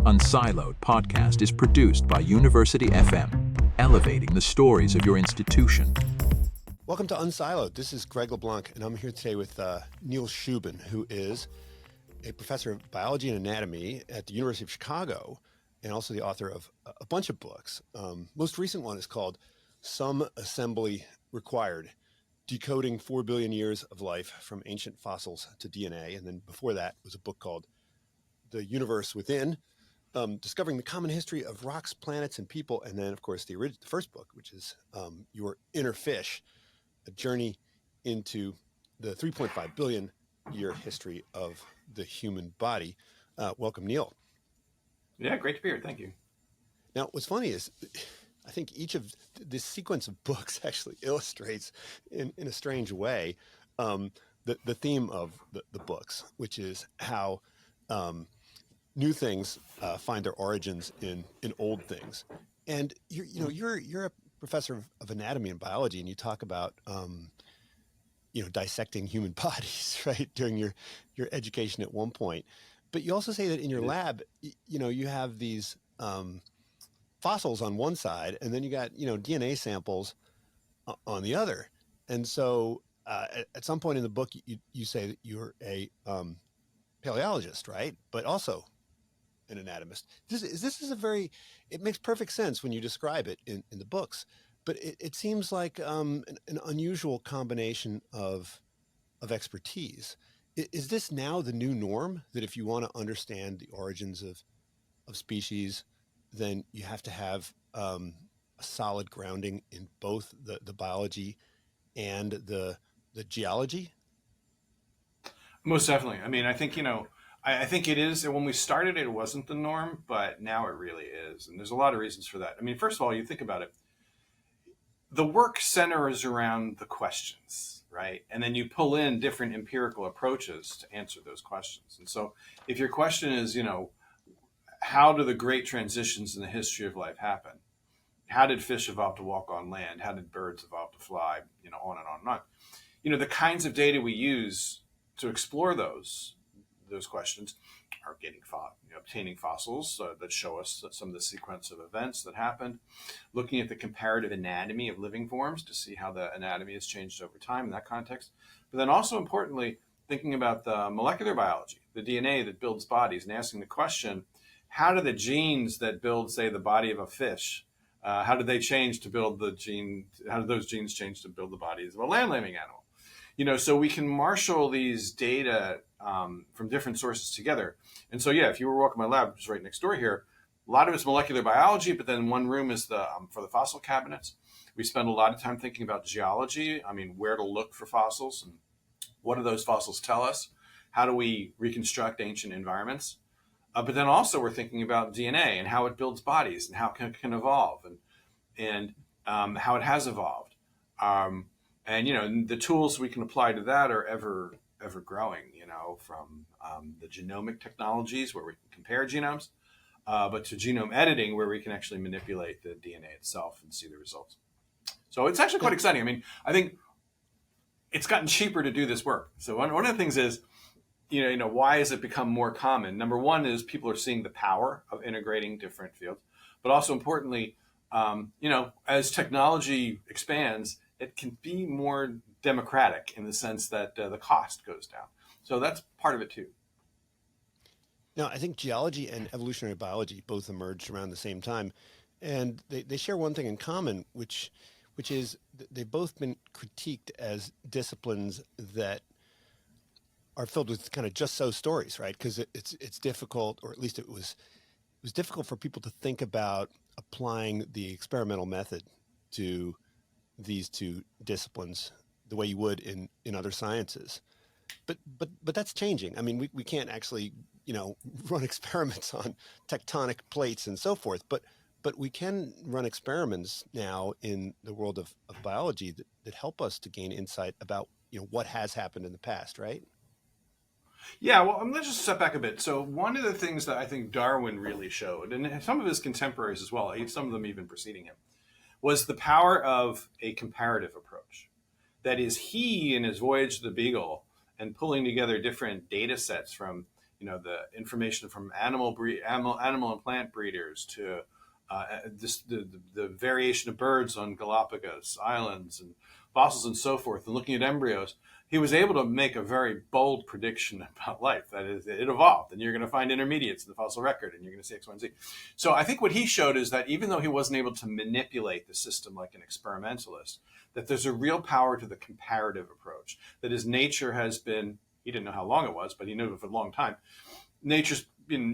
Unsiloed podcast is produced by University FM, elevating the stories of your institution. Welcome to Unsiloed. This is Greg LeBlanc, and I'm here today with Neil Shubin, who is a professor of biology and anatomy at the University of Chicago, and also the author of a bunch of books. Most recent one is called Some Assembly Required, Decoding 4 Billion Years of Life from Ancient Fossils to DNA. And then before that was a book called The Universe Within, Discovering the Common History of Rocks, Planets, and People. And then, of course, the first book, which is Your Inner Fish, a journey into the 3.5 billion year history of the human body. Welcome, Neil. Yeah, great to be here. Thank you. Now, what's funny is I think each of this sequence of books actually illustrates in a strange way the theme of the books, which is how new things find their origins in old things. And you're a professor of anatomy and biology, and you talk about dissecting human bodies, right, during your education at one point. But you also say that in your lab, you have these fossils on one side, and then you got DNA samples on the other. And so at some point in the book, you say that you're a paleologist, right? But also an anatomist. This is it makes perfect sense when you describe it in the books, but it seems like an unusual combination of expertise. Is this now the new norm, that if you want to understand the origins of species, then you have to have a solid grounding in both the biology and the geology? Most definitely. I mean, I think, I think it is. When we started, it wasn't the norm, but now it really is. And there's a lot of reasons for that. I mean, first of all, you think about it. The work centers around the questions, right? And then you pull in different empirical approaches to answer those questions. And so if your question is, how do the great transitions in the history of life happen? How did fish evolve to walk on land? How did birds evolve to fly? On and on and on. The kinds of data we use to explore those questions are obtaining fossils that show us some of the sequence of events that happened, looking at the comparative anatomy of living forms to see how the anatomy has changed over time in that context. But then also importantly, thinking about the molecular biology, the DNA that builds bodies, and asking the question, how do the genes that build, say, the body of a fish, how did they change to build how did those genes change to build the bodies of a land-living animal? So we can marshal these data from different sources together. And so, if you were walking my lab, which is right next door here, a lot of it's molecular biology, but then one room is for the fossil cabinets. We spend a lot of time thinking about geology. I mean, where to look for fossils and what do those fossils tell us? How do we reconstruct ancient environments? But then also we're thinking about DNA and how it builds bodies and how it can evolve and how it has evolved. And the tools we can apply to that are ever growing, from the genomic technologies where we can compare genomes, but to genome editing where we can actually manipulate the DNA itself and see the results. So it's actually quite exciting. I mean, I think it's gotten cheaper to do this work. So one of the things is, why has it become more common? Number one is people are seeing the power of integrating different fields, but also importantly, as technology expands, it can be more democratic in the sense that the cost goes down. So that's part of it too. Now, I think geology and evolutionary biology both emerged around the same time, and they share one thing in common, which is they've both been critiqued as disciplines that are filled with kind of just so stories, right? Because it's difficult, or at least it was difficult for people to think about applying the experimental method to these two disciplines the way you would in other sciences. But that's changing. I mean, we can't actually, run experiments on tectonic plates and so forth, but we can run experiments now in the world of biology that help us to gain insight about, what has happened in the past, right? Yeah, well, let's just step back a bit. So one of the things that I think Darwin really showed, and some of his contemporaries as well, some of them even preceding him, was the power of a comparative approach. That is, he, in his voyage to the Beagle and pulling together different data sets from, the information from animal and plant breeders to the variation of birds on Galapagos Islands and fossils and so forth, and looking at embryos, he was able to make a very bold prediction about life. That is, it evolved, and you're going to find intermediates in the fossil record, and you're going to see X, Y, and Z. So I think what he showed is that even though he wasn't able to manipulate the system like an experimentalist, that there's a real power to the comparative approach. That is, nature has been, he didn't know how long it was, but he knew it for a long time. Nature's been,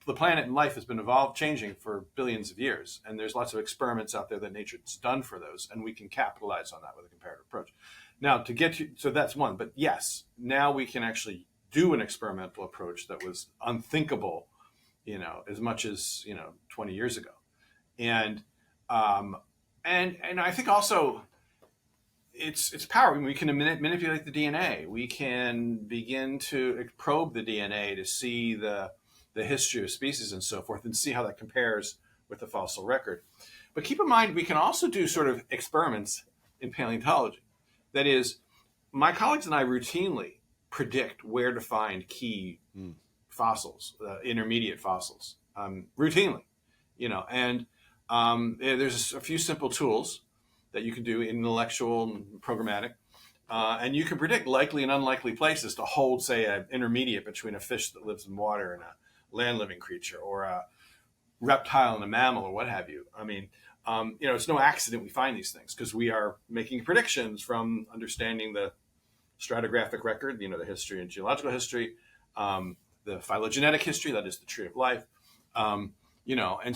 the planet and life has been changing for billions of years. And there's lots of experiments out there that nature's done for those, and we can capitalize on that with a comparative approach. Now, so that's one, but yes, now we can actually do an experimental approach that was unthinkable, as much as, 20 years ago. And I think also it's power. We can manipulate the DNA. We can begin to probe the DNA to see the history of species and so forth, and see how that compares with the fossil record. But keep in mind, we can also do sort of experiments in paleontology. That is, my colleagues and I routinely predict where to find key fossils, intermediate fossils, routinely, and there's a few simple tools that you can do, intellectual and programmatic, and you can predict likely and unlikely places to hold, say, an intermediate between a fish that lives in water and a land-living creature, or a reptile and a mammal, or what have you. I mean, it's no accident we find these things, because we are making predictions from understanding the stratigraphic record, the history and geological history, the phylogenetic history, that is the tree of life, and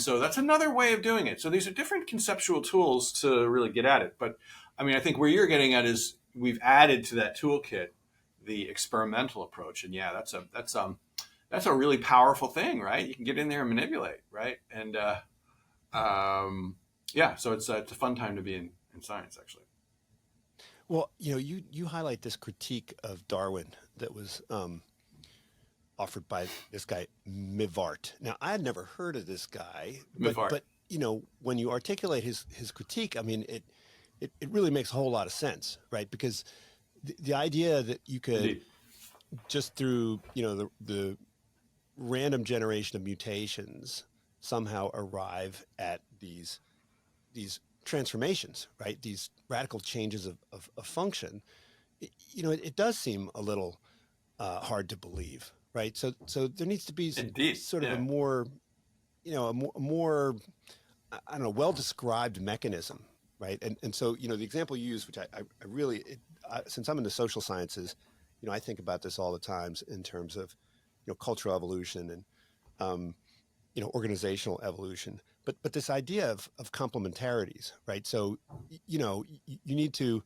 so that's another way of doing it. So these are different conceptual tools to really get at it. But I mean, I think where you're getting at is we've added to that toolkit the experimental approach, and yeah, that's a really powerful thing, right? You can get in there and manipulate, right? And so it's a fun time to be in science, actually. Well, you highlight this critique of Darwin that was offered by this guy Mivart. Now, I had never heard of this guy, but when you articulate his critique, I mean, it really makes a whole lot of sense, right? Because the idea that you could Indeed. Just through the random generation of mutations somehow arrive at these transformations, right? These radical changes of function. It does seem a little hard to believe, right? So there needs to be sort of a more, a more, I don't know, well-described mechanism, right? And so, the example you use, which I really, since I'm in the social sciences, I think about this all the times in terms of, cultural evolution and, organizational evolution. But this idea of complementarities, right? So, you need to,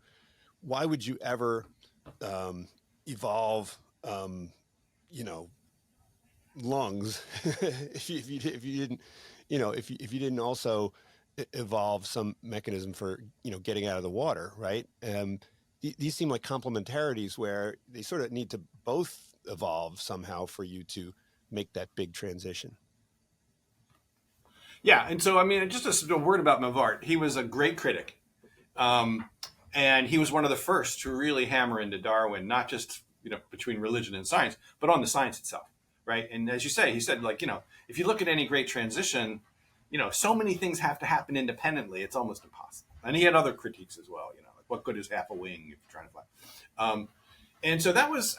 why would you ever evolve, lungs if you didn't, if you didn't also evolve some mechanism for, getting out of the water, right? These seem like complementarities where they sort of need to both evolve somehow for you to make that big transition. Yeah, and so, I mean, just a word about Mivart. He was a great critic, and he was one of the first to really hammer into Darwin, not just, between religion and science, but on the science itself, right? And as you say, he said, if you look at any great transition, so many things have to happen independently, it's almost impossible. And he had other critiques as well, like what good is half a wing if you're trying to fly? And so that was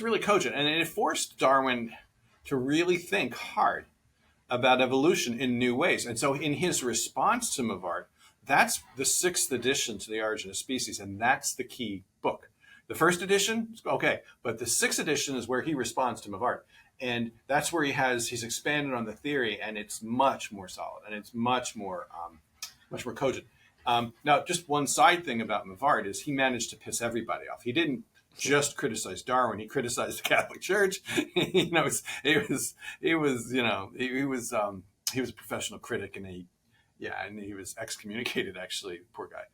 really cogent, and it forced Darwin to really think hard about evolution in new ways. And so in his response to Mivart, that's the 6th edition to The Origin of Species, and that's the key book. The 1st edition, okay, but the 6th edition is where he responds to Mivart. And that's where he's expanded on the theory, and it's much more solid, and it's much more cogent. Now, just one side thing about Mivart is he managed to piss everybody off. He didn't just criticize Darwin; he criticized the Catholic Church. He was a professional critic, and he was excommunicated. Actually, poor guy.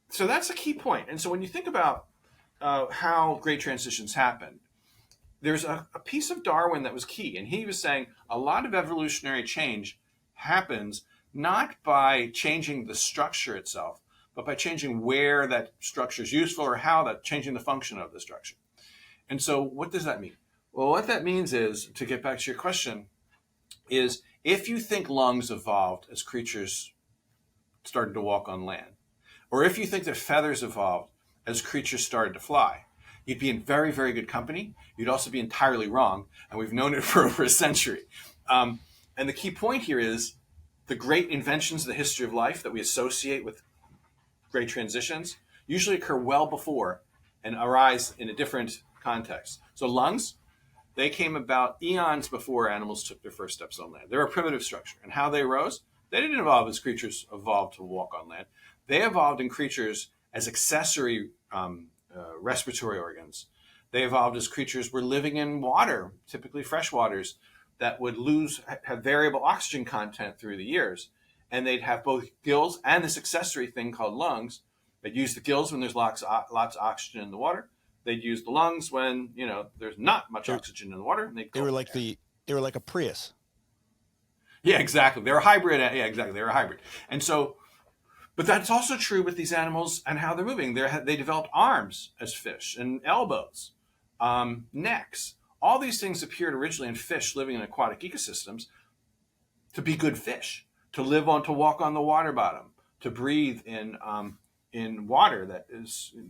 So that's a key point. And so when you think about how great transitions happen, there's a piece of Darwin that was key, and he was saying a lot of evolutionary change happens not by changing the structure itself, but by changing where that structure is useful or how changing the function of the structure. And so what does that mean? Well, what that means is, to get back to your question, is if you think lungs evolved as creatures started to walk on land, or if you think that feathers evolved as creatures started to fly, you'd be in very, very good company. You'd also be entirely wrong, and we've known it for over a century. And the key point here is the great inventions of the history of life that we associate with great transitions usually occur well before and arise in a different context. So lungs, they came about eons before animals took their first steps on land. They're a primitive structure. And how they arose? They didn't evolve as creatures evolved to walk on land. They evolved in creatures as accessory respiratory organs. They evolved as creatures were living in water, typically fresh waters, that would have variable oxygen content through the years. And they'd have both gills and this accessory thing called lungs. They'd use the gills when there's lots of oxygen in the water. They'd use the lungs when, there's not much oxygen in the water. And they were like a Prius. Yeah, exactly. They're a hybrid. Yeah, exactly. They're a hybrid. And so, but that's also true with these animals and how they're moving. They developed arms as fish and elbows, necks. All these things appeared originally in fish living in aquatic ecosystems to be good fish, to walk on the water bottom, to breathe in water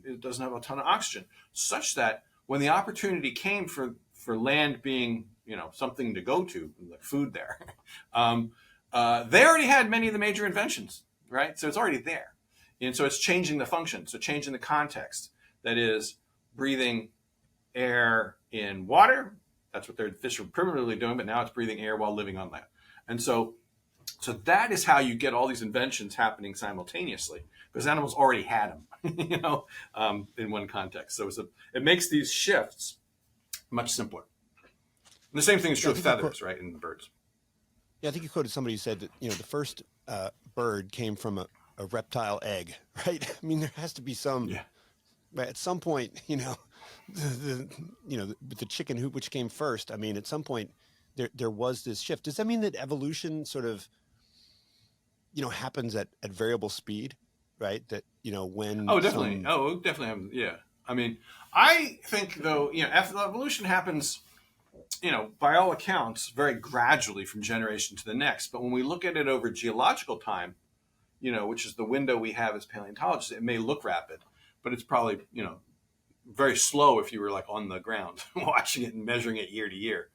it doesn't have a ton of oxygen, such that when the opportunity came for land being, something to go to, like food there, they already had many of the major inventions, right? So it's already there. And so it's changing the function, so changing the context. That is, breathing air in water. That's what their fish were primitively doing, but now it's breathing air while living on land. And so that is how you get all these inventions happening simultaneously, because animals already had them, in one context. So it makes these shifts much simpler. And the same thing is true with feathers, right, in birds. Yeah, I think you quoted somebody who said that, the first bird came from a reptile egg, right? I mean, there has to be some, right, at some point, the chicken hoop, which came first. I mean, at some point there was this shift. Does that mean that evolution sort of, happens at variable speed, right? That, when... Oh, definitely. It definitely happens. Yeah. I mean, I think though, evolution happens, by all accounts, very gradually from generation to the next. But when we look at it over geological time, which is the window we have as paleontologists, it may look rapid, but it's probably, very slow if you were like on the ground watching it and measuring it year to year.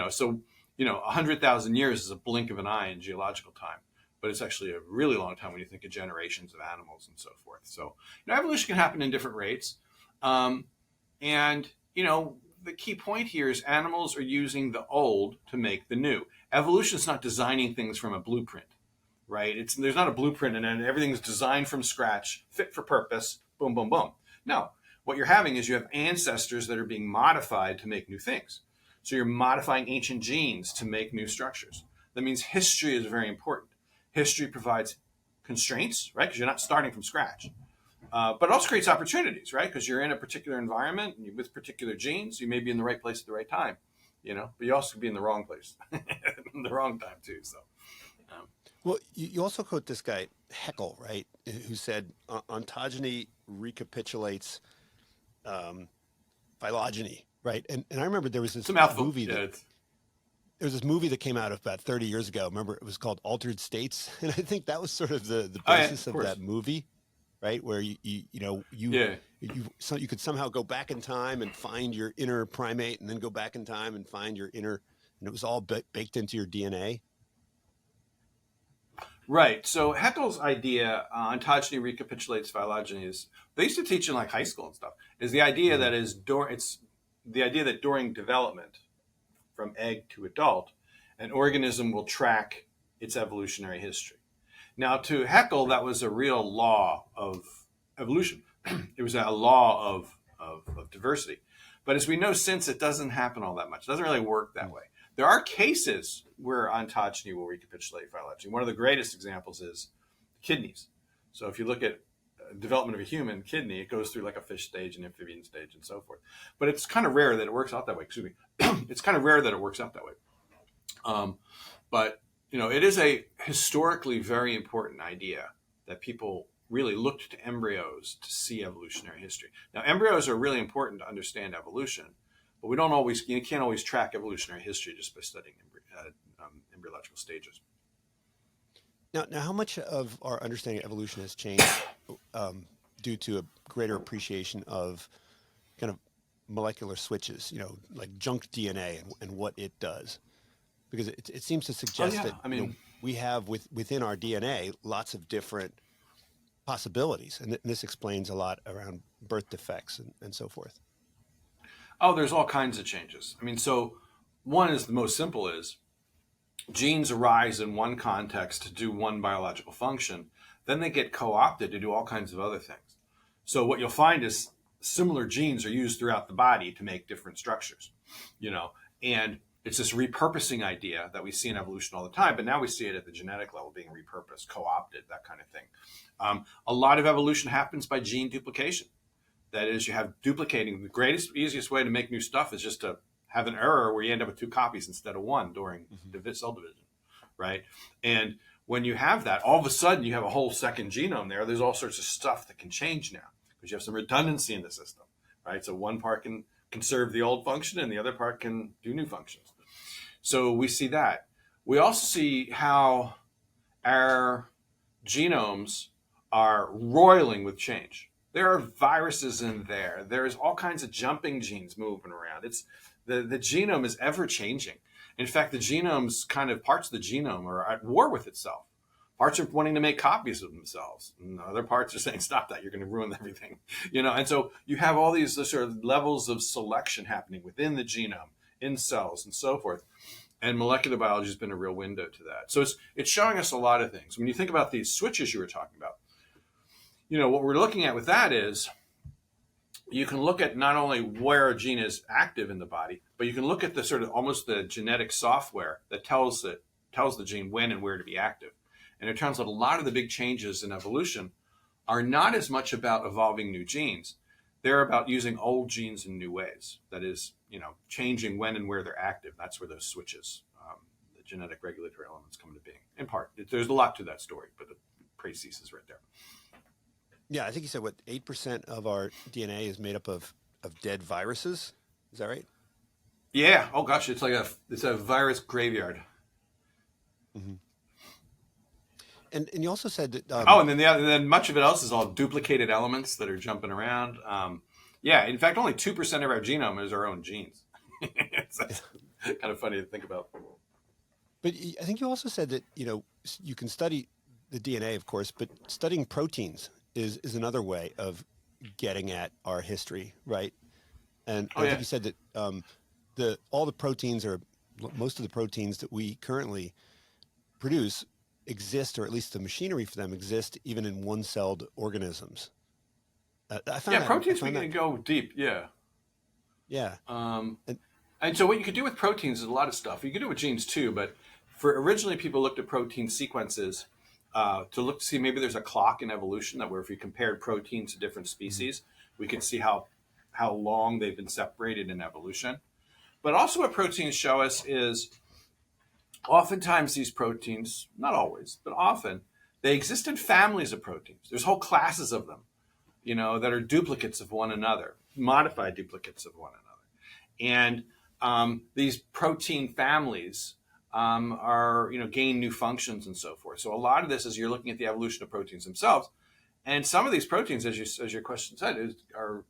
So 100,000 years is a blink of an eye in geological time, but it's actually a really long time when you think of generations of animals and so forth. So evolution can happen in different rates, and the key point here is animals are using the old to make the new. Evolution is not designing things from a blueprint, right? There's not a blueprint and then everything's designed from scratch, fit for purpose, boom, boom, boom. No, what you're having is you have ancestors that are being modified to make new things. So you're modifying ancient genes to make new structures. That means history is very important. History provides constraints, right? Because you're not starting from scratch. But it also creates opportunities, right? Because you're in a particular environment and with particular genes, you may be in the right place at the right time, but you also could be in the wrong place, in the wrong time too. So, well, you also quote this guy Haeckel, right? Who said ontogeny recapitulates phylogeny, right? And I remember there was this movie there was this movie that came out about 30 years ago. Remember, it was called Altered States, and I think that was sort of the basis of that movie. Right, where you could somehow go back in time and find your inner primate, and then go back in time and find your inner, and it was all baked into your DNA. Right. So Haeckel's idea, ontogeny recapitulates phylogeny, is they used to teach in like high school and stuff. Is the idea that it's the idea that during development, from egg to adult, an organism will track its evolutionary history. Now, to Haeckel, that was a real law of evolution. It was a law of diversity. But as we know since, it doesn't happen all that much. It doesn't really work that way. There are cases where ontogeny will recapitulate phylogeny. One of the greatest examples is kidneys. So if you look at development of a human kidney, it goes through like a fish stage, an amphibian stage, and so forth. But it's kind of rare that it works out that way. Excuse me. It's kind of rare that it works out that way. But it is a historically very important idea that people really looked to embryos to see evolutionary history. Now, embryos are really important to understand evolution, but you can't always track evolutionary history just by studying embryological stages. Now, how much of our understanding of evolution has changed due to a greater appreciation of kind of molecular switches, like junk DNA and what it does? Because it seems to suggest that we have within our DNA lots of different possibilities, and this explains a lot around birth defects and so forth. Oh, there's all kinds of changes. So one is the most simple is genes arise in one context to do one biological function, then they get co-opted to do all kinds of other things. So what you'll find is similar genes are used throughout the body to make different structures, and it's this repurposing idea that we see in evolution all the time, but now we see it at the genetic level being repurposed, co-opted, that kind of thing. A lot of evolution happens by gene duplication. That is, you have duplicating. The easiest way to make new stuff is just to have an error where you end up with 2 copies instead of 1 during cell division, right? And when you have that, all of a sudden you have a whole second genome there. There's all sorts of stuff that can change now because you have some redundancy in the system, right? So one part can conserve the old function and the other part can do new functions. So we see that. We also see how our genomes are roiling with change. There are viruses in there. There's all kinds of jumping genes moving around. The genome is ever changing. In fact, the genome's parts of the genome are at war with itself. Parts are wanting to make copies of themselves. And other parts are saying, stop that, you're going to ruin everything. And so you have all these sort of levels of selection happening within the genome, in cells and so forth. And molecular biology has been a real window to that. So it's showing us a lot of things. When you think about these switches you were talking about, what we're looking at with that is you can look at not only where a gene is active in the body, but you can look at the sort of almost the genetic software that tells the gene when and where to be active. And it turns out a lot of the big changes in evolution are not as much about evolving new genes. They're about using old genes in new ways. That is, changing when and where they're active. That's where those switches, the genetic regulatory elements come into being. In part, there's a lot to that story, but the précis is right there. Yeah, I think you said 8% of our DNA is made up of dead viruses. Is that right? Yeah. Oh gosh, it's a virus graveyard. Mm-hmm. And you also said that. And then much of it else is all duplicated elements that are jumping around. In fact, only 2% of our genome is our own genes. It's kind of funny to think about. But I think you also said that you can study the DNA, of course, but studying proteins is another way of getting at our history, right? And I think you said that all the proteins, or most of the proteins that we currently produce, exist, or at least the machinery for them exist, even in one-celled organisms. Proteins we can go deep. Yeah. And so what you could do with proteins is a lot of stuff. You could do it with genes too, but originally people looked at protein sequences to look to see maybe there's a clock in evolution that where if we compared proteins to different species, we could see how long they've been separated in evolution. But also what proteins show us is oftentimes these proteins, not always, but often, they exist in families of proteins. There's whole classes of them, that are duplicates of one another, modified duplicates of one another. And these protein families are, gain new functions and so forth. So a lot of this is you're looking at the evolution of proteins themselves. And some of these proteins, as your question said, are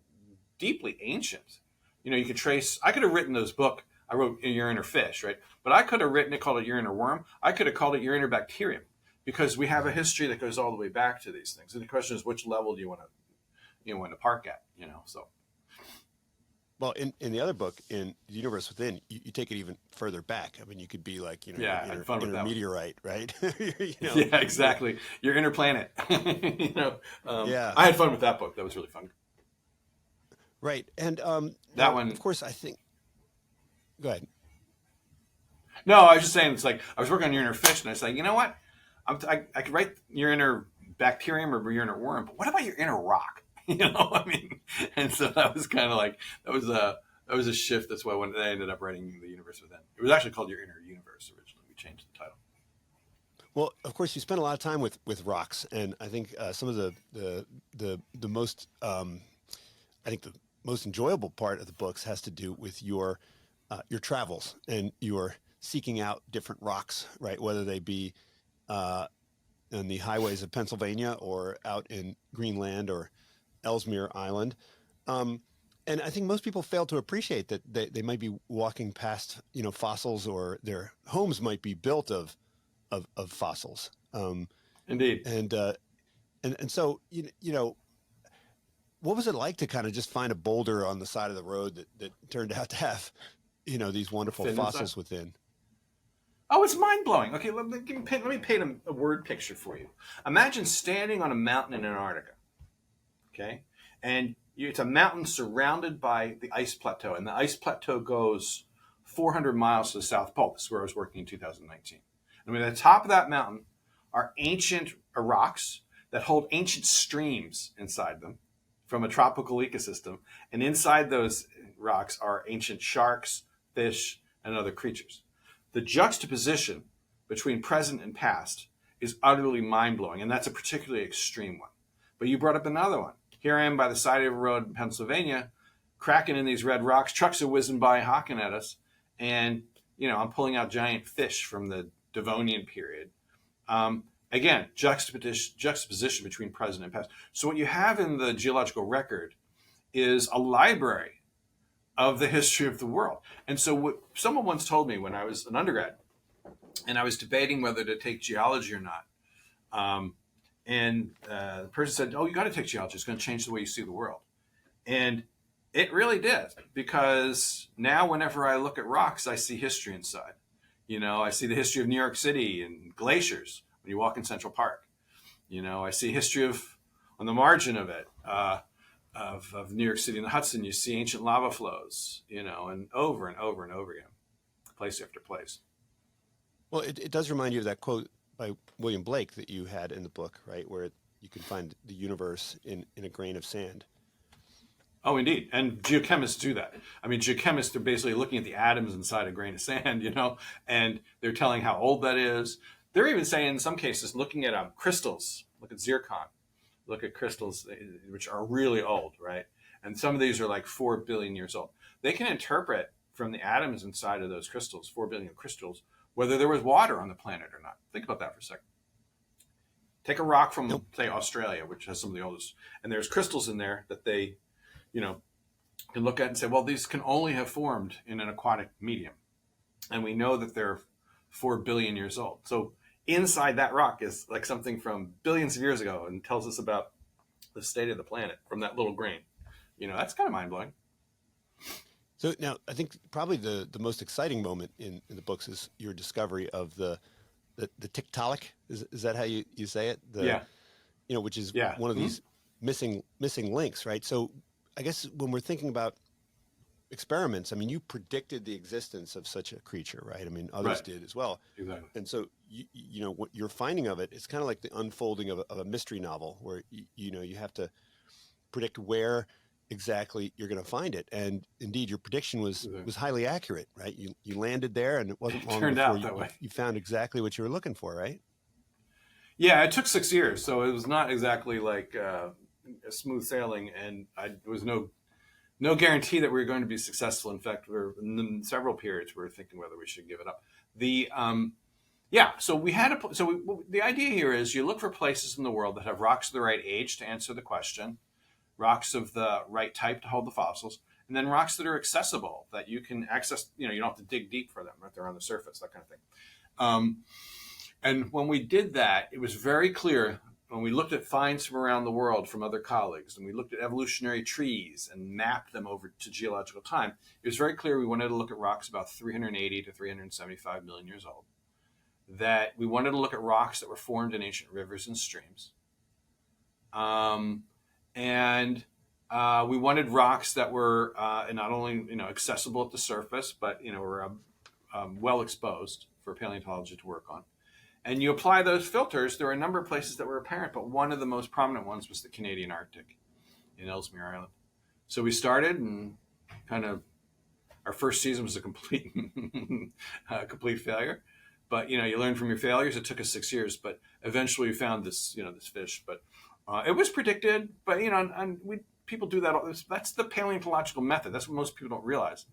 deeply ancient. You can trace, I could have written this book, I wrote Your Inner Fish, right? But I could have written it, called it Your Inner Worm. I could have called it Your Inner Bacterium, because we have a history that goes all the way back to these things. And the question is, which level do you want to park at? So. Well, in the other book, in The Universe Within, you take it even further back. I mean, you could be like, inner meteorite, right? Yeah, exactly. Your inner planet. I had fun with that book. That was really fun. Right, and that one, of course, I think. Go ahead. No, I was just saying, it's like I was working on Your Inner Fish, and I was like, you know what? I could write Your Inner Bacterium or Your Inner Worm, but what about Your Inner Rock? And so that was kind of like that was a shift. That's why when I ended up writing The Universe Within, it was actually called Your Inner Universe originally. We changed the title. Well, of course, you spend a lot of time with rocks, and I think some of the most I think the most enjoyable part of the books has to do with your travels and your seeking out different rocks, right? Whether they be in the highways of Pennsylvania or out in Greenland or Ellesmere Island. Um, and I think most people fail to appreciate that they might be walking past, fossils, or their homes might be built of fossils. Indeed. And so, what was it like to kind of just find a boulder on the side of the road that turned out to have, these wonderful Fit fossils inside. within? Oh, it's mind blowing. Okay, let me paint a word picture for you. Imagine standing on a mountain in Antarctica. Okay, and it's a mountain surrounded by the ice plateau, and the ice plateau goes 400 miles to the South Pole. This is where I was working in 2019. And at the top of that mountain are ancient rocks that hold ancient streams inside them from a tropical ecosystem, and inside those rocks are ancient sharks, fish, and other creatures. The juxtaposition between present and past is utterly mind-blowing, and that's a particularly extreme one. But you brought up another one. Here I am by the side of a road in Pennsylvania, cracking in these red rocks. Trucks are whizzing by, honking at us, and I'm pulling out giant fish from the Devonian period. Again, juxtaposition between present and past. So what you have in the geological record is a library of the history of the world. And so what someone once told me when I was an undergrad, and I was debating whether to take geology or not. The person said, "Oh, you got to take geology. It's going to change the way you see the world." And it really did, because now whenever I look at rocks, I see history inside. I see the history of New York City and glaciers when you walk in Central Park. I see history on the margin of it, of New York City and the Hudson. You see ancient lava flows, and over and over and over again, place after place. Well, it does remind you of that quote by William Blake that you had in the book, right? Where you can find the universe in a grain of sand. Oh, indeed. And geochemists do that. I mean, geochemists are basically looking at the atoms inside a grain of sand, and they're telling how old that is. They're even saying, in some cases, looking at crystals, look at zircon, look at crystals which are really old, right? And some of these are like 4 billion years old. They can interpret from the atoms inside of those crystals, 4 billion crystals, whether there was water on the planet or not. Think about that for a second. Take a rock from, say, Australia, which has some of the oldest, and there's crystals in there that they, can look at and say, well, these can only have formed in an aquatic medium. And we know that they're 4 billion years old. So inside that rock is like something from billions of years ago and tells us about the state of the planet from that little grain. That's kind of mind-blowing. So now I think probably the most exciting moment in the books is your discovery of the Tiktaalik. Is that how you say it? Yeah. Which is one of these missing links, right? So I guess when we're thinking about experiments, I mean, you predicted the existence of such a creature, right? I mean, others did as well. Exactly. And so what your finding of it is kind of like the unfolding of a mystery novel, where you have to predict where exactly you're going to find it. And indeed, your prediction was highly accurate, right? You landed there, and it wasn't long before you found exactly what you were looking for, right? Yeah, it took 6 years, so it was not exactly like a smooth sailing, and there was no guarantee that we were going to be successful. In fact, in several periods we were thinking whether we should give it up. So the idea here is you look for places in the world that have rocks of the right age to answer the question, rocks of the right type to hold the fossils, and then rocks that are accessible, that you can access. You don't have to dig deep for them, right? They're on the surface, that kind of thing. And when we did that, it was very clear when we looked at finds from around the world from other colleagues, and we looked at evolutionary trees and mapped them over to geological time, it was very clear we wanted to look at rocks about 380 to 375 million years old, that we wanted to look at rocks that were formed in ancient rivers and streams. We wanted rocks that were not only accessible at the surface, but were well exposed for paleontology to work on. And you apply those filters. There were a number of places that were apparent, but one of the most prominent ones was the Canadian Arctic in Ellesmere Island. So we started, and kind of our first season was a complete failure. but you learn from your failures. It took us 6 years, but eventually we found this, this fish. But it was predicted. But and people do that. That's the paleontological method. That's what most people don't realize.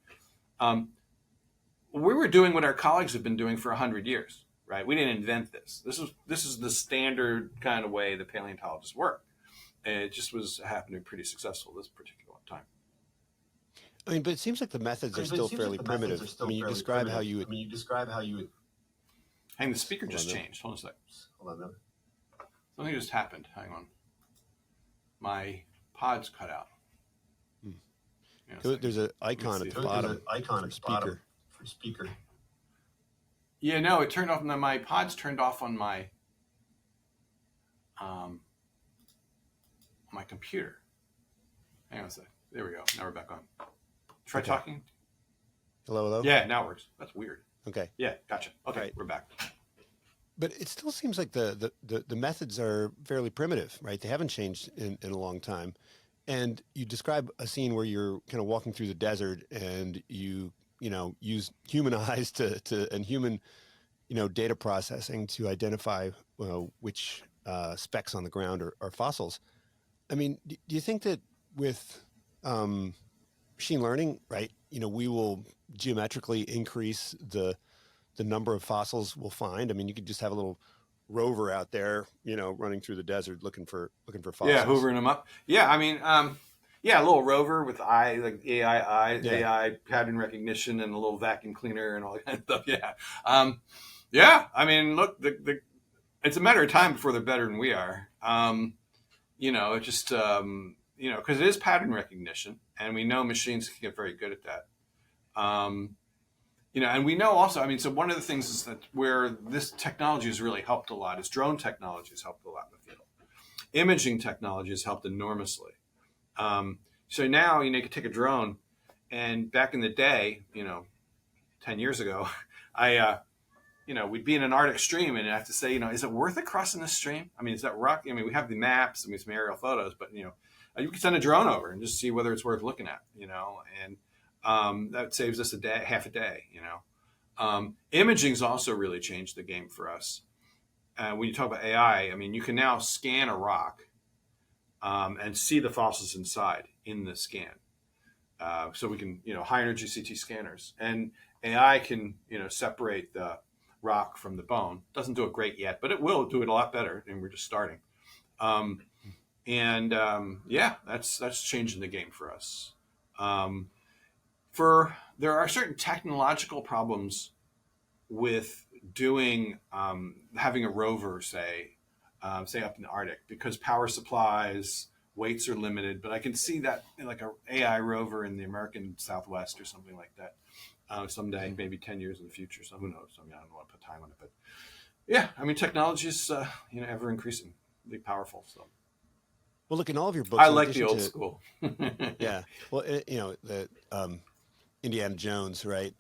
We were doing what our colleagues have been doing for 100 years, right? We didn't invent this. This is the standard kind of way the paleontologists work. And it just happened to be pretty successful this particular time. I mean, but it seems like the methods are still fairly primitive. You describe how you would. Hang, the speaker just changed. Hold on a sec. Hold on. Something just happened. Hang on. My pod's cut out. There's an icon at the bottom. For speaker. Yeah, no, it turned off. My pod's turned off on my my computer. Hang on a sec. There we go. Now we're back on. Try talking. Hello. Yeah, now it works. That's weird. Okay. Yeah, gotcha. Okay, right. We're back. But it still seems like the methods are fairly primitive, right? They haven't changed in a long time. And you describe a scene where you're kind of walking through the desert and you use human eyes and human, data processing to identify which specks on the ground are fossils. I mean, do you think that with machine learning, right, we will geometrically increase the number of fossils we'll find? I mean, you could just have a little rover out there, running through the desert looking for fossils. Yeah, hoovering them up. Yeah, I mean, a little rover with like AI eyes, AI pattern recognition, and a little vacuum cleaner and all that kind of stuff. Yeah. I mean, look, it's a matter of time before they're better than we are. It just because it is pattern recognition, and we know machines can get very good at that. And we know also, I mean, so one of the things is that where this technology has really helped a lot is drone technology has helped a lot in the field. Imaging technology has helped enormously. So now, you can take a drone, and back in the day, 10 years ago, we'd be in an Arctic stream, and I have to say, is it worth it crossing this stream? I mean, is that rock? I mean, we have the maps and we have some aerial photos, but, you can send a drone over and just see whether it's worth looking at, and that saves us half a day, Imaging's also really changed the game for us. When you talk about AI, I mean, you can now scan a rock and see the fossils inside in the scan. So we can, high energy CT scanners, and AI can, separate the rock from the bone. Doesn't do it great yet, but it will do it a lot better, and we're just starting. That's changing the game for us. There are certain technological problems with doing having a rover, say up in the Arctic, because power supplies, weights are limited. But I can see that like an AI rover in the American Southwest or something like that someday, maybe 10 years in the future. So who knows? I mean, I don't want to put time on it, but yeah, I mean, technology is ever increasingly powerful. So. Well, look, in all of your books, I like the old school. Yeah. Well, the Indiana Jones, right?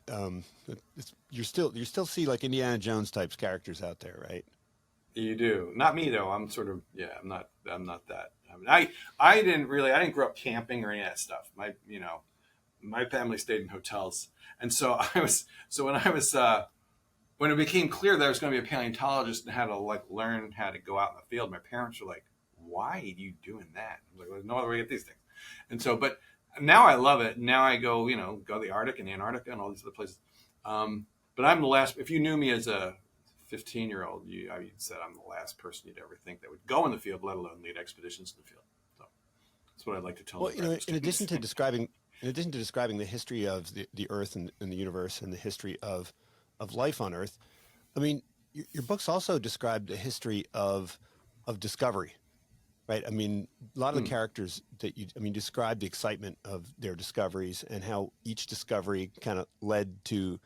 You still see like Indiana Jones types characters out there, right? You do. Not me though. I'm sort of I'm not that. I mean, I didn't grow up camping or any of that stuff. My family stayed in hotels, and so when it became clear that I was going to be a paleontologist and had to learn how to go out in the field, my parents were like, "Why are you doing that?" I was like, "There's no other way to get these things." And so, but now I love it. Now I go to the Arctic and Antarctica and all these other places. But I'm the last. If you knew me as a 15-year-old, you'd said I'm the last person you'd ever think that would go in the field, let alone lead expeditions in the field. So that's what I'd like to tell. Well, in addition to describing the history of the Earth and the universe and the history of life on Earth, I mean, your books also describe the history of discovery, right? I mean, a lot of the characters that you describe the excitement of their discoveries and how each discovery kind of led to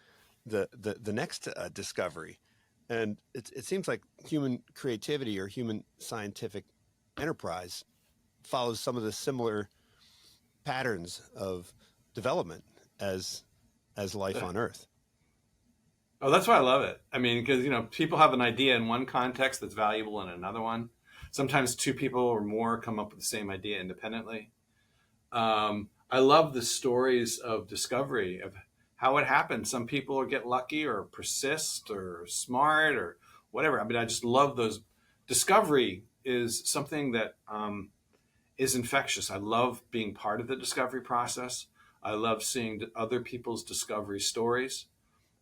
the next discovery. And it seems like human creativity or human scientific enterprise follows some of the similar patterns of development as life on Earth. Oh, that's why I love it. I mean, because people have an idea in one context that's valuable in another one. Sometimes two people or more come up with the same idea independently. I love the stories of discovery, of how it happens. Some people get lucky or persist or smart or whatever. I mean, I just love those. Discovery is something that is infectious. I love being part of the discovery process. I love seeing other people's discovery stories.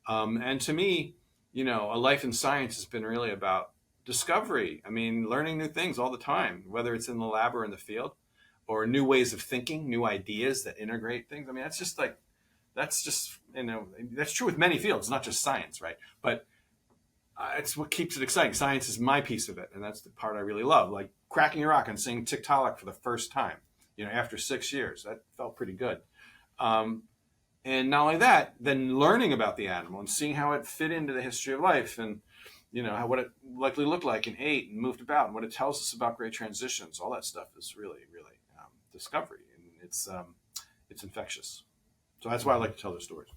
And to me, a life in science has been really about discovery. I mean, learning new things all the time, whether it's in the lab or in the field, or new ways of thinking, new ideas that integrate things. I mean, that's just, that's true with many fields, not just science, right? But it's what keeps it exciting. Science is my piece of it, and that's the part I really love. Like cracking a rock and seeing Tiktaalik for the first time, after 6 years. That felt pretty good. And not only that, then learning about the animal and seeing how it fit into the history of life, and what it likely looked like and ate and moved about, and what it tells us about great transitions. All that stuff is really, really discovery, and it's infectious. So that's why I like to tell those stories.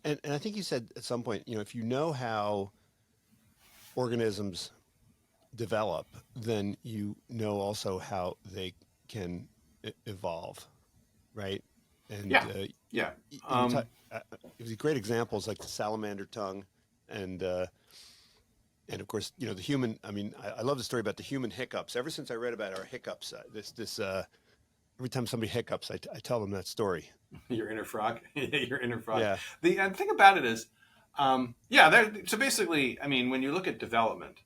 And I think you said at some point, if you know how organisms develop, then you know also how they can evolve, right? And yeah. it was great examples like the salamander tongue, and of course, the human. I mean, I love the story about the human hiccups. Ever since I read about our hiccups, every time somebody hiccups, I tell them that story. Your inner frog. Your inner frog. Yeah. The thing about it is, so basically, I mean, when you look at development,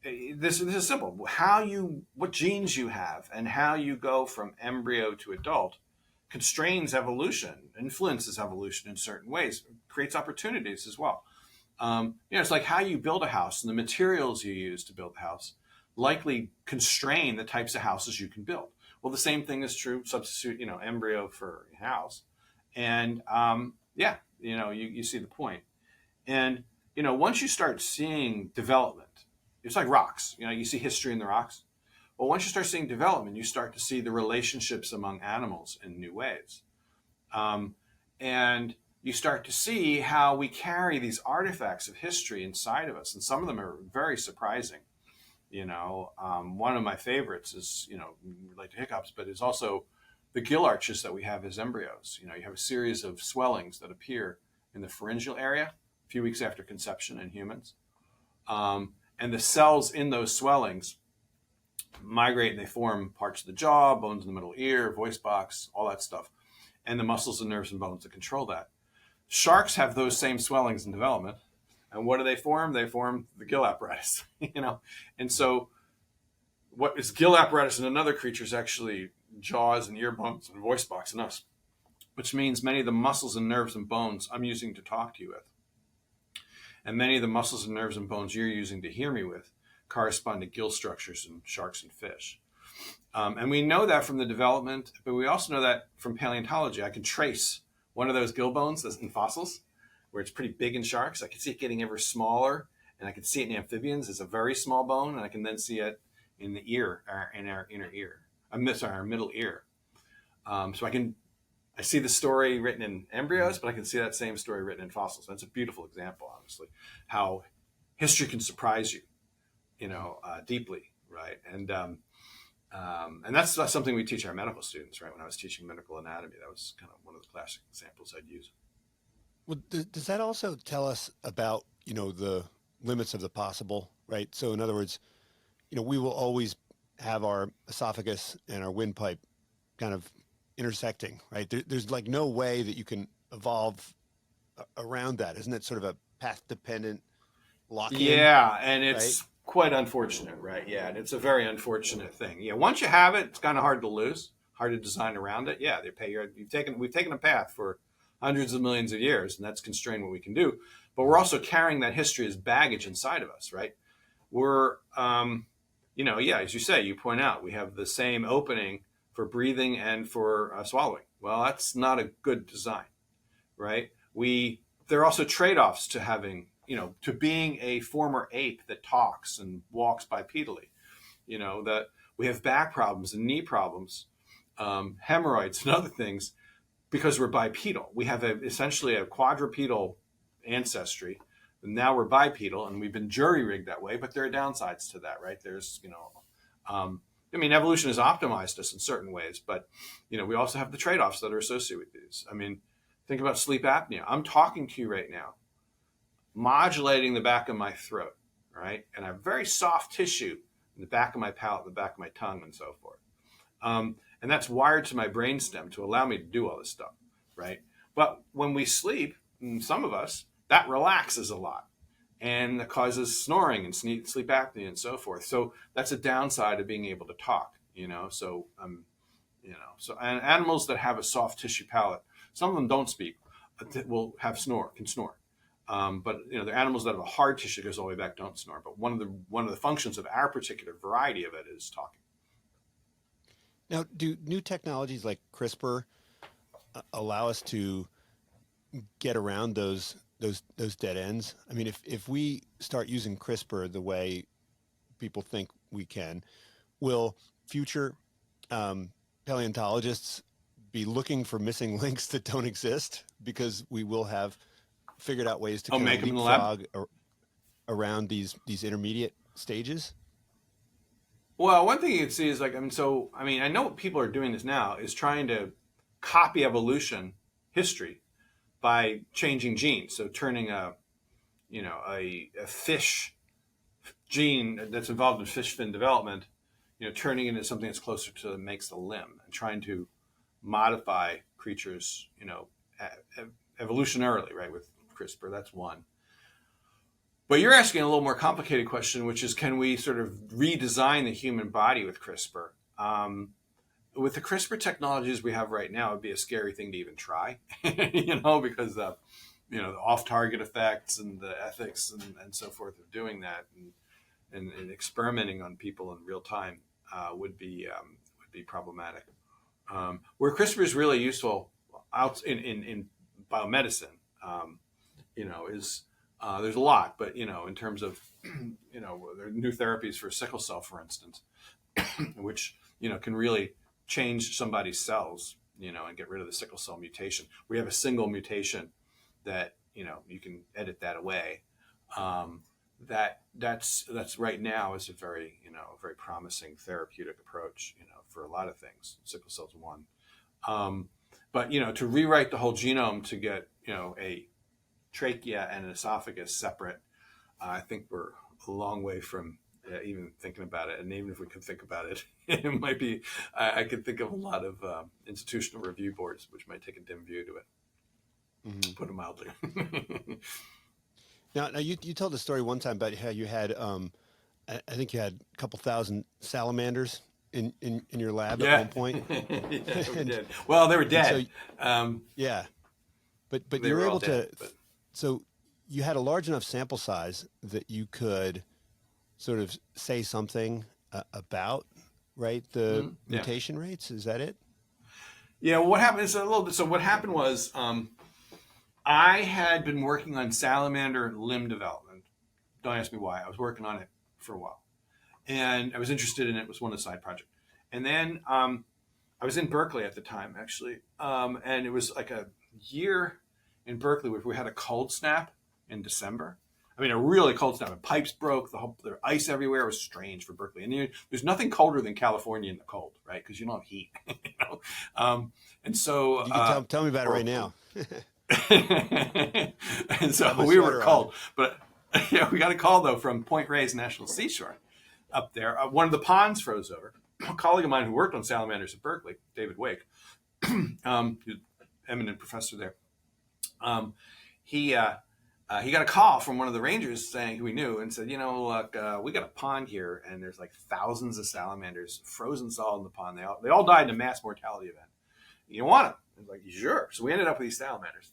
this is simple. What genes you have and how you go from embryo to adult constrains evolution, influences evolution in certain ways, creates opportunities as well. It's like how you build a house and the materials you use to build the house likely constrain the types of houses you can build. Well, the same thing is true. Substitute, embryo for house, and you see the point. And once you start seeing development, it's like rocks. You see history in the rocks. Well, once you start seeing development, you start to see the relationships among animals in new ways, and you start to see how we carry these artifacts of history inside of us, and some of them are very surprising. One of my favorites is, relate to hiccups, but it's also the gill arches that we have as embryos. You have a series of swellings that appear in the pharyngeal area a few weeks after conception in humans. And the cells in those swellings migrate and they form parts of the jaw, bones in the middle ear, voice box, all that stuff, and the muscles and nerves and bones that control that. Sharks have those same swellings in development. And what do they form? They form the gill apparatus, And so what is gill apparatus in another creature is actually jaws and ear bones and voice box in us, which means many of the muscles and nerves and bones I'm using to talk to you with, and many of the muscles and nerves and bones you're using to hear me with, correspond to gill structures in sharks and fish. And we know that from the development, but we also know that from paleontology. I can trace one of those gill bones in fossils, where it's pretty big in sharks. I can see it getting ever smaller, and I can see it in amphibians as a very small bone, and I can then see it in the ear, in our inner ear. Our middle ear. So I see the story written in embryos, but I can see that same story written in fossils. That's a beautiful example, honestly, how history can surprise you, deeply, right? And that's something we teach our medical students, right? When I was teaching medical anatomy, that was kind of one of the classic examples I'd use. Well, does that also tell us about, the limits of the possible, right? So in other words, we will always have our esophagus and our windpipe kind of intersecting, right? There's like no way that you can evolve around that. Isn't it sort of a path-dependent lock-in? Yeah, and it's right? Quite unfortunate, right? Yeah, and it's a very unfortunate thing. Yeah, once you have it, it's kind of hard to lose, hard to design around it. Yeah, we've taken a path for hundreds of millions of years, and that's constrained what we can do. But we're also carrying that history as baggage inside of us, right? We're, as you say, you point out, we have the same opening for breathing and for swallowing. Well, that's not a good design, right? There are also trade-offs to having, to being a former ape that talks and walks bipedally, that we have back problems and knee problems, hemorrhoids and other things, because we're bipedal. We have essentially a quadrupedal ancestry. And now we're bipedal, and we've been jury-rigged that way, but there are downsides to that, right? There's, evolution has optimized us in certain ways, but, we also have the trade-offs that are associated with these. I mean, Think about sleep apnea. I'm talking to you right now, modulating the back of my throat, right? And I have very soft tissue in the back of my palate, the back of my tongue, and so forth. And that's wired to my brainstem to allow me to do all this stuff, right? But when we sleep, some of us, that relaxes a lot. And that causes snoring and sleep apnea and so forth. So that's a downside of being able to talk, So, and animals that have a soft tissue palate, some of them don't speak, will can snore. But the animals that have a hard tissue goes all the way back don't snore. But one of the functions of our particular variety of it is talking. Now, do new technologies like CRISPR allow us to get around those dead ends? I mean, if we start using CRISPR the way people think we can, will future paleontologists be looking for missing links that don't exist because we will have figured out ways to make them in the lab around these intermediate stages? Well, one thing you can see is I know what people are doing this now is trying to copy evolution history by changing genes. So turning a fish gene that's involved in fish fin development, turning it into something that's closer to makes a limb, and trying to modify creatures, evolutionarily, right, with CRISPR. That's one. But you're asking a little more complicated question, which is, can we sort of redesign the human body with CRISPR? With the CRISPR technologies we have right now, it'd be a scary thing to even try, because the off-target effects and the ethics and so forth of doing that and experimenting on people in real time would be problematic. Where CRISPR is really useful out in biomedicine, is there's a lot, but in terms of there are new therapies for sickle cell, for instance, which can really change somebody's cells, and get rid of the sickle cell mutation. We have a single mutation that you can edit that away. That's right now is a very very promising therapeutic approach for a lot of things. Sickle cell's one, but to rewrite the whole genome to get a trachea and an esophagus separate, I think we're a long way from even thinking about it. And even if we could think about it, it might be, I could think of a lot of institutional review boards, which might take a dim view to it, put it mildly. Now you told a story one time about how you had, I think you had a couple thousand salamanders in your lab at one point. Yeah, we did. Well, they were dead. Yeah. But you were able to, so you had a large enough sample size that you could sort of say something about, right, the mutation rates. Is that it? Yeah. Well, what happened is so what happened was I had been working on salamander limb development. Don't ask me why. I was working on it for a while, and I was interested in it. It was one of the side projects. And then I was in Berkeley at the time, actually, and it was like a year in Berkeley where we had a cold snap in December. I mean, a really cold snap. And pipes broke. There was ice everywhere. It was strange for Berkeley. And there's nothing colder than California in the cold, right? Because you don't have heat. And so you can tell me about it right now. And so we were cold, but we got a call though from Point Reyes National Seashore up there. One of the ponds froze over. A colleague of mine who worked on salamanders at Berkeley, David Wake, eminent professor there. He got a call from one of the rangers saying, who he knew, and said, look, we got a pond here, and there's like thousands of salamanders frozen solid in the pond. They all died in a mass mortality event. You want them? I was like, sure. So we ended up with these salamanders.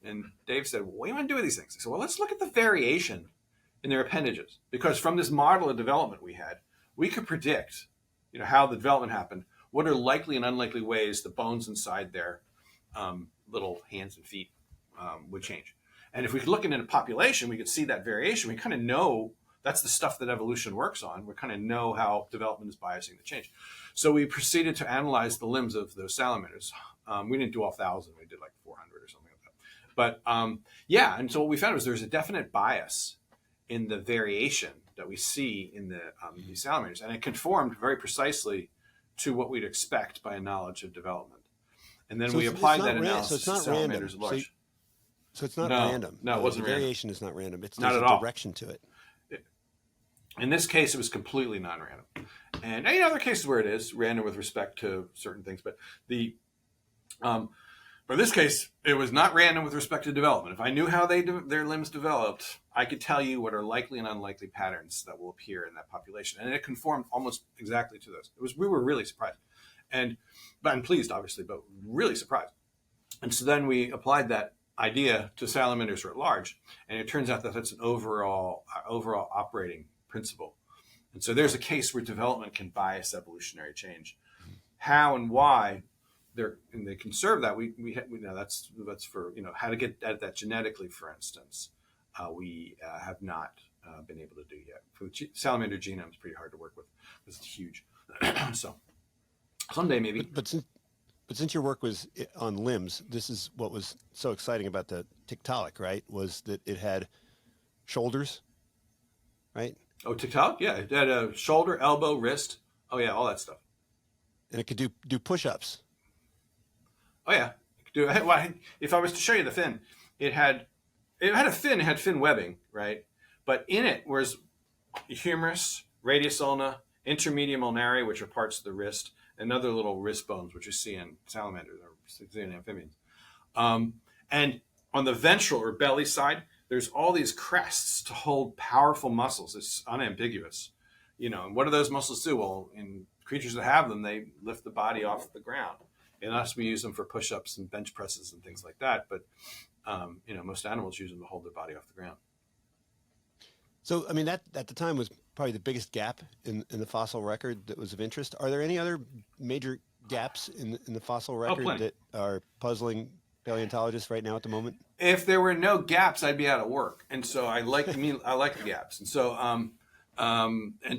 And Dave said, well, what do you want to do with these things? I said, well, let's look at the variation in their appendages. Because from this model of development we had, we could predict, how the development happened, what are likely and unlikely ways the bones inside their little hands and feet would change. And if we could look in a population, we could see that variation. We kind of know that's the stuff that evolution works on. We kind of know how development is biasing the change. So we proceeded to analyze the limbs of those salamanders. We didn't do all 1,000. We did like 400 or something like that. But and so what we found was there's a definite bias in the variation that we see in these salamanders. And it conformed very precisely to what we'd expect by a knowledge of development. And then So we it's applied not that so analysis it's not to random. salamanders at large. So it's not No, random. no, it wasn't the random. variation is not random. It's Not there's at a all. direction to it. In this case, it was completely non-random. And in other cases where it is random with respect to certain things, but for this case, it was not random with respect to development. If I knew how their limbs developed, I could tell you what are likely and unlikely patterns that will appear in that population, and it conformed almost exactly to those. We were really surprised, but I'm pleased, obviously, but really surprised. And so then we applied that idea to salamanders at large, and it turns out that that's an overall operating principle. And so there's a case where development can bias evolutionary change. How and why they conserve that we know that's for how to get at that genetically, for instance. We have not been able to do yet. For the salamander genome, it's pretty hard to work with because it's huge. So someday maybe. But since your work was on limbs, this is what was so exciting about the Tiktaalik, right? Was that it had shoulders, right? Oh, Tiktaalik, yeah, it had a shoulder, elbow, wrist. Oh yeah, all that stuff. And it could do push-ups. Oh yeah, well, if I was to show you the fin, it had a fin. It had fin webbing, right? But in it was humerus, radius ulna, intermedium ulnare, which are parts of the wrist, and other little wrist bones, which you see in salamanders or in amphibians. And on the ventral or belly side, there's all these crests to hold powerful muscles. It's unambiguous, And what do those muscles do? Well, in creatures that have them, they lift the body off the ground. And us, we use them for push-ups and bench presses and things like that. But most animals use them to hold their body off the ground. So, I mean, that at the time was probably the biggest gap in the fossil record that was of interest. Are there any other major gaps in the fossil record that are puzzling paleontologists right now at the moment? If there were no gaps, I'd be out of work. And so I like the gaps. And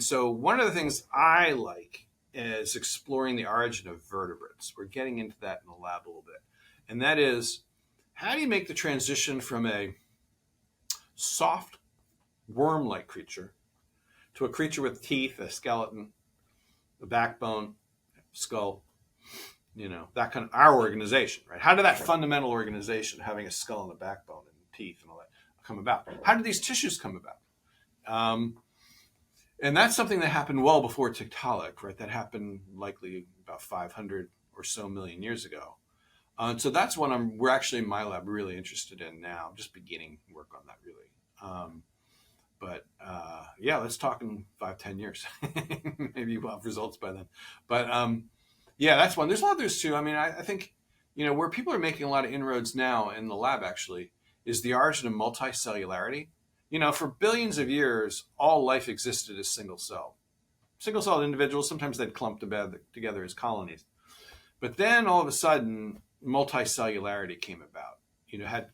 so one of the things I like is exploring the origin of vertebrates. We're getting into that in the lab a little bit. And that is, how do you make the transition from a soft worm-like creature to a creature with teeth, a skeleton, a backbone, skull, that kind of our organization, right? How did that fundamental organization, having a skull and a backbone and teeth and all that, come about? How did these tissues come about? And that's something that happened well before Tiktaalik, right? That happened likely about 500 or so million years ago. So that's what we're actually in my lab really interested in now. I'm just beginning work on that really. Let's talk in 5-10 years. Maybe we'll have results by then. But that's one. There's others too. I mean, I think, where people are making a lot of inroads now in the lab actually is the origin of multicellularity. For billions of years, all life existed as single-celled individuals. Sometimes they'd clump together as colonies. But then all of a sudden, multicellularity came about. Had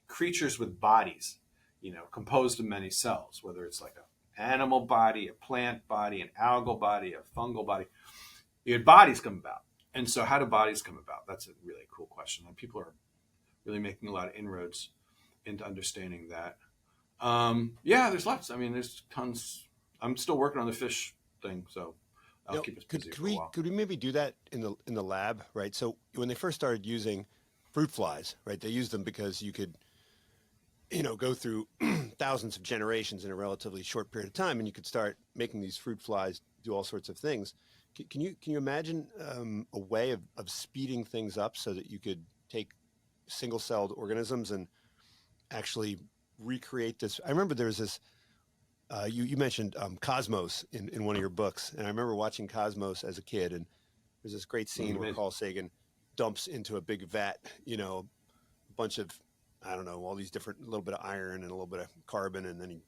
creatures with bodies, composed of many cells, whether it's like an animal body, a plant body, an algal body, a fungal body. You had bodies come about. And so how do bodies come about? That's a really cool question. And people are really making a lot of inroads into understanding that. There's lots. I mean, there's tons. I'm still working on the fish thing, so I'll keep us busy for a while. Could we maybe do that in the lab, right? So when they first started using fruit flies, right, they used them because you could, go through thousands of generations in a relatively short period of time, and you could start making these fruit flies do all sorts of things. Can you imagine a way of speeding things up so that you could take single-celled organisms and actually recreate this? I remember there was this, you mentioned Cosmos in one of your books, and I remember watching Cosmos as a kid, and there's this great scene where Carl Sagan dumps into a big vat, a bunch of, I don't know, all these different, a little bit of iron and a little bit of carbon, and then he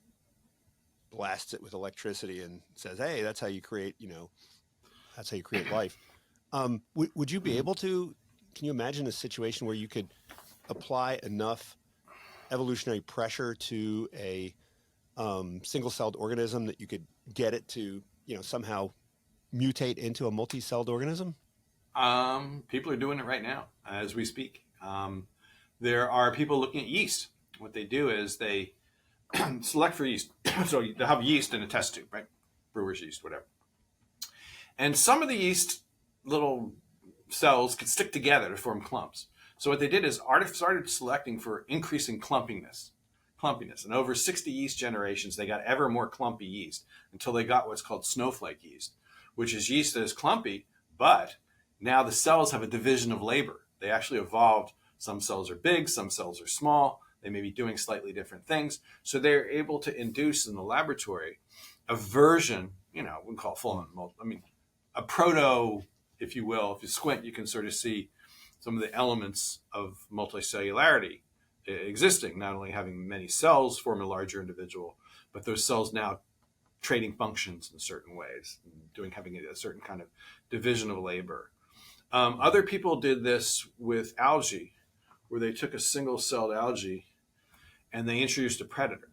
blasts it with electricity and says, hey, that's how you create, that's how you create life. Would you be able to, can you imagine a situation where you could apply enough evolutionary pressure to a single-celled organism that you could get it to, somehow mutate into a multi-celled organism? People are doing it right now as we speak. There are people looking at yeast. What they do is they select for yeast. So they have yeast in a test tube, right? Brewer's yeast, whatever. And some of the yeast little cells could stick together to form clumps. So what they did is started selecting for increasing clumpiness. And over 60 yeast generations, they got ever more clumpy yeast until they got what's called snowflake yeast, which is yeast that is clumpy, but now the cells have a division of labor. They actually evolved. Some cells are big, some cells are small. They may be doing slightly different things. So they're able to induce in the laboratory a version, we can call it a proto, if you will. If you squint, you can sort of see some of the elements of multicellularity existing, not only having many cells form a larger individual, but those cells now trading functions in certain ways, having a certain kind of division of labor. Other people did this with algae, where they took a single-celled algae and they introduced a predator.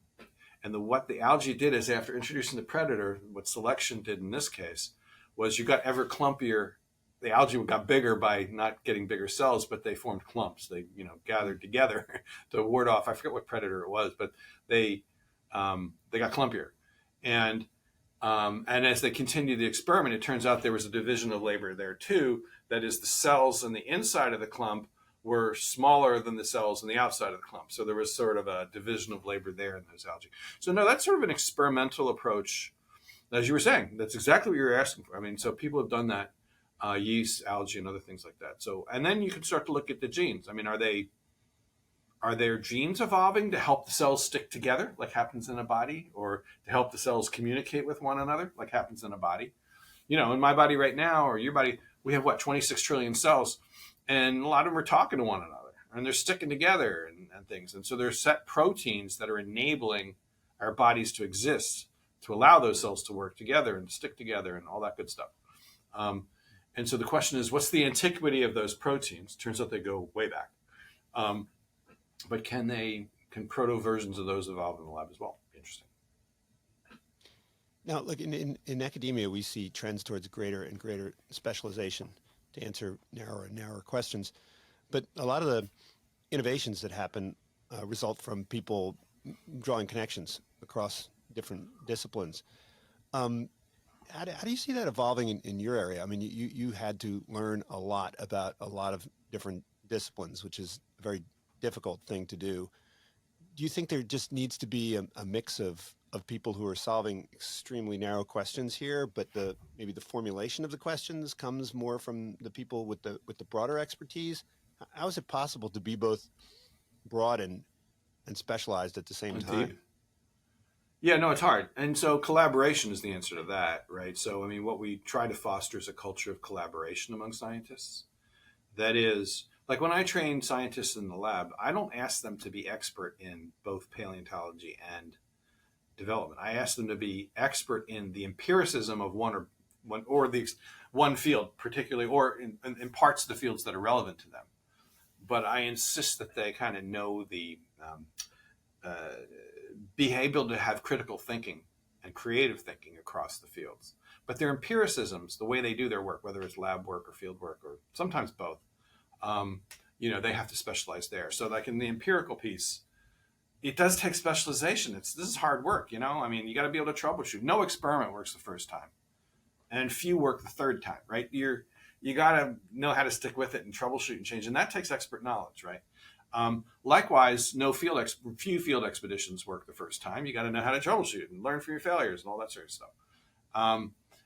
And what the algae did is, after introducing the predator, what selection did in this case was you got ever clumpier. The algae got bigger by not getting bigger cells, but they formed clumps. They, gathered together to ward off. I forget what predator it was, but they got clumpier. And as they continued the experiment, it turns out there was a division of labor there too. That is, the cells on the inside of the clump were smaller than the cells on the outside of the clump. So there was sort of a division of labor there in those algae. So no, that's sort of an experimental approach. As you were saying, that's exactly what you were asking for. I mean, so people have done that, yeast, algae, and other things like that. So, and then you can start to look at the genes. I mean, are there genes evolving to help the cells stick together, like happens in a body, or to help the cells communicate with one another, like happens in a body? In my body right now, or your body, we have 26 trillion cells, and a lot of them are talking to one another, and they're sticking together and things. And so there's set proteins that are enabling our bodies to exist, to allow those cells to work together and to stick together and all that good stuff. And so the question is, what's the antiquity of those proteins? Turns out they go way back. But can proto versions of those evolve in the lab as well? Interesting. Now, look, in academia, we see trends towards greater and greater specialization to answer narrower and narrower questions. But a lot of the innovations that happen result from people drawing connections across different disciplines. How do you see that evolving in your area? I mean, you had to learn a lot about a lot of different disciplines, which is a very difficult thing to do. Do you think there just needs to be a mix of people who are solving extremely narrow questions here, but maybe the formulation of the questions comes more from the people with the broader expertise? How is it possible to be both broad and specialized at the same time? Yeah, no, it's hard. And so collaboration is the answer to that, right? So, I mean, what we try to foster is a culture of collaboration among scientists. That is, like when I train scientists in the lab, I don't ask them to be expert in both paleontology and development. I ask them to be expert in the empiricism of one field, particularly, or in parts of the fields that are relevant to them. But I insist that they kind of know be able to have critical thinking and creative thinking across the fields. But their empiricisms, the way they do their work, whether it's lab work or field work, or sometimes both, they have to specialize there. So like in the empirical piece, it does take specialization. This is hard work, I mean, you got to be able to troubleshoot. No experiment works the first time, and few work the third time, right? You got to know how to stick with it and troubleshoot and change, and that takes expert knowledge, right? Likewise, few field expeditions work the first time. You got to know how to troubleshoot and learn from your failures and all that sort of stuff.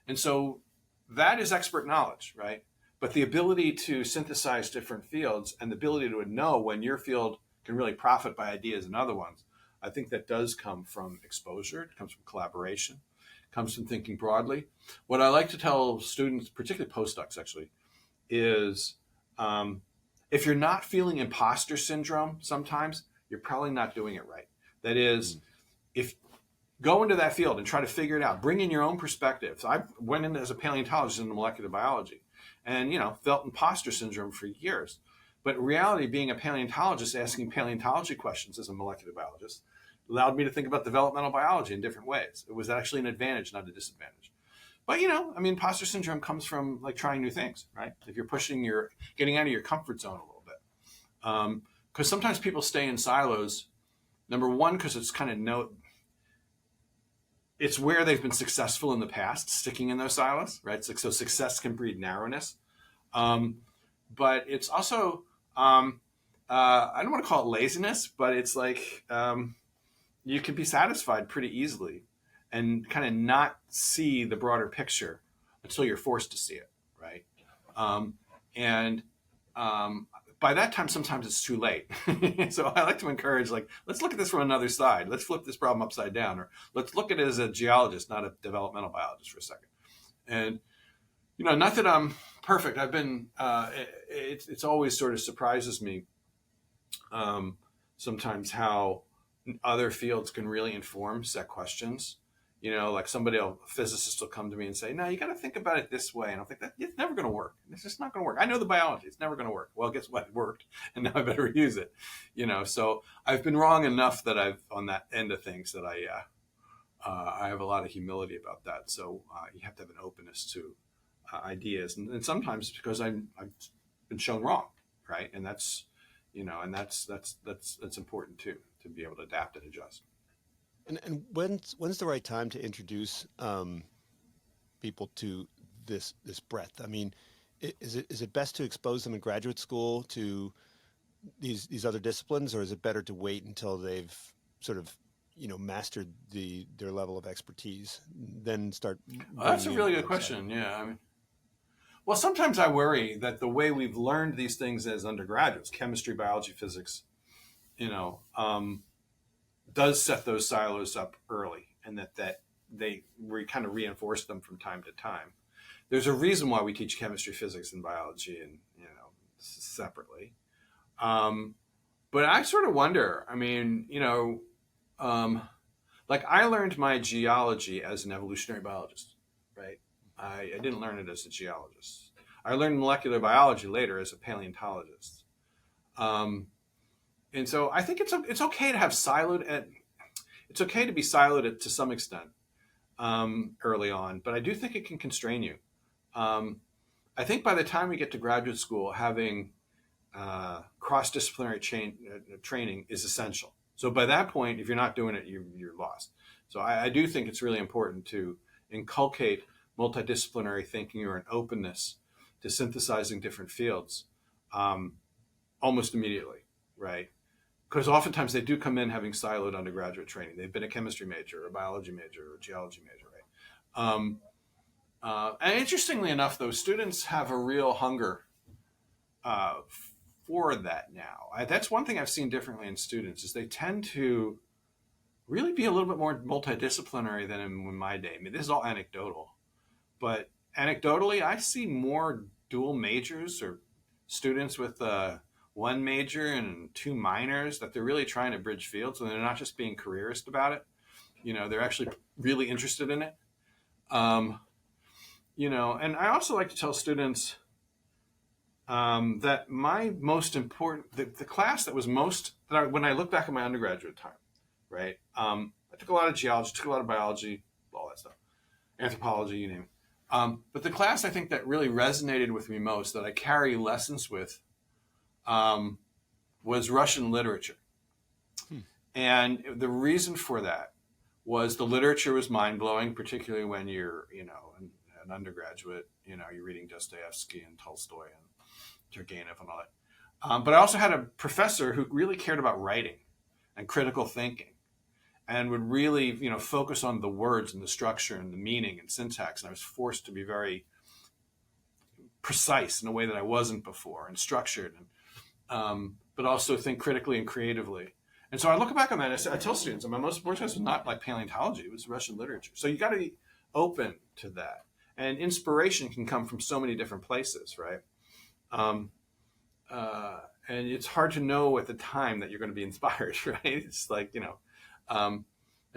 And so that is expert knowledge, right? But the ability to synthesize different fields and the ability to know when your field can really profit by ideas in other ones, I think that does come from exposure. It comes from collaboration. It comes from thinking broadly. What I like to tell students, particularly postdocs actually, is if you're not feeling imposter syndrome sometimes, you're probably not doing it right. That is, if go into that field and try to figure it out, bring in your own perspective. So I went in as a paleontologist into molecular biology and, felt imposter syndrome for years. But in reality, being a paleontologist, asking paleontology questions as a molecular biologist allowed me to think about developmental biology in different ways. It was actually an advantage, not a disadvantage. But, imposter syndrome comes from like trying new things, right? If you're getting out of your comfort zone a little bit. Because sometimes people stay in silos, number one, because it's it's where they've been successful in the past, sticking in those silos, right? So success can breed narrowness. but it's also I don't want to call it laziness, but it's like you can be satisfied pretty easily and kind of not see the broader picture until you're forced to see it, right? And by that time, sometimes it's too late. So I like to encourage, like, let's look at this from another side. Let's flip this problem upside down, or let's look at it as a geologist, not a developmental biologist, for a second. And not that I'm perfect. I've been. It's always sort of surprises me sometimes how other fields can really inform set questions. Like a physicist will come to me and say, no, you got to think about it this way. And I'll think that it's never going to work. It's just not going to work. I know the biology. It's never going to work. Well, guess what? It worked. And now I better use it. So I've been wrong enough that I've on that end of things that I have a lot of humility about that. So you have to have an openness to ideas. And sometimes it's because I've been shown wrong. Right. And that's important too, to be able to adapt and adjust. And when's the right time to introduce people to this breadth? I mean, is it best to expose them in graduate school to these other disciplines, or is it better to wait until they've sort of mastered their level of expertise, then start? That's a really good question. Yeah, well, sometimes I worry that the way we've learned these things as undergraduates, chemistry, biology, physics, does set those silos up early, and that we kind of reinforce them from time to time. There's a reason why we teach chemistry, physics, and biology, and separately. But I sort of wonder. Like I learned my geology as an evolutionary biologist, right? I didn't learn it as a geologist. I learned molecular biology later as a paleontologist. And so I think it's okay to have it's okay to be siloed to some extent early on, but I do think it can constrain you. I think by the time we get to graduate school, having cross-disciplinary training is essential. So by that point, if you're not doing it, you're lost. So I do think it's really important to inculcate multidisciplinary thinking or an openness to synthesizing different fields almost immediately, right? Because oftentimes they do come in having siloed undergraduate training. They've been a chemistry major or a biology major or a geology major, right? And interestingly enough, those students have a real hunger for that now. That's one thing I've seen differently in students is they tend to really be a little bit more multidisciplinary than in my day. I mean, this is all anecdotal, but anecdotally, I see more dual majors or students with one major and two minors, that they're really trying to bridge fields, and they're not just being careerist about it. They're actually really interested in it. And I also like to tell students that my most important, the class that was when I look back at my undergraduate time, right? I took a lot of geology, took a lot of biology, all that stuff, anthropology, you name it. But the class I think that really resonated with me most, that I carry lessons with, was Russian literature. And the reason for that was the literature was mind-blowing, particularly when you're, an undergraduate, you're reading Dostoevsky and Tolstoy and Turgenev and all that. But I also had a professor who really cared about writing and critical thinking and would really, focus on the words and the structure and the meaning and syntax. And I was forced to be very precise in a way that I wasn't before, and structured, but also think critically and creatively. And so I look back on that and I tell students, my most important class was not like paleontology, it was Russian literature. So you got to be open to that. And inspiration can come from so many different places, right? And it's hard to know at the time that you're going to be inspired, right? It's like, and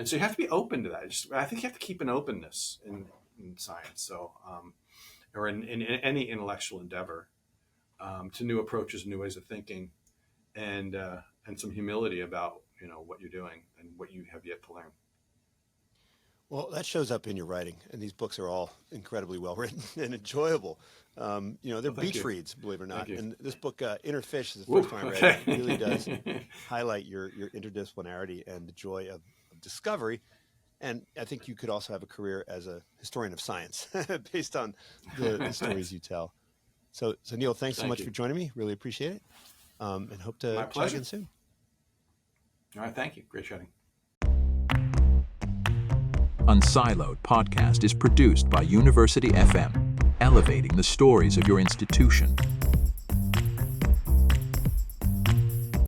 so you have to be open to that. I think you have to keep an openness in science. So, or in any intellectual endeavor, to new approaches, new ways of thinking, and some humility about what you're doing and what you have yet to learn. Well, that shows up in your writing, and these books are all incredibly well written and enjoyable. They're beach reads, believe it or not. And this book, Inner Fish, is the first time I read it. It really does highlight your interdisciplinarity and the joy of discovery. And I think you could also have a career as a historian of science based on the stories you tell. So Neil, thanks so Thank much you. for joining me. Really appreciate it. And hope to My chat pleasure. again soon. All right, thank you. Great chatting. Unsiloed podcast is produced by University FM, elevating the stories of your institution.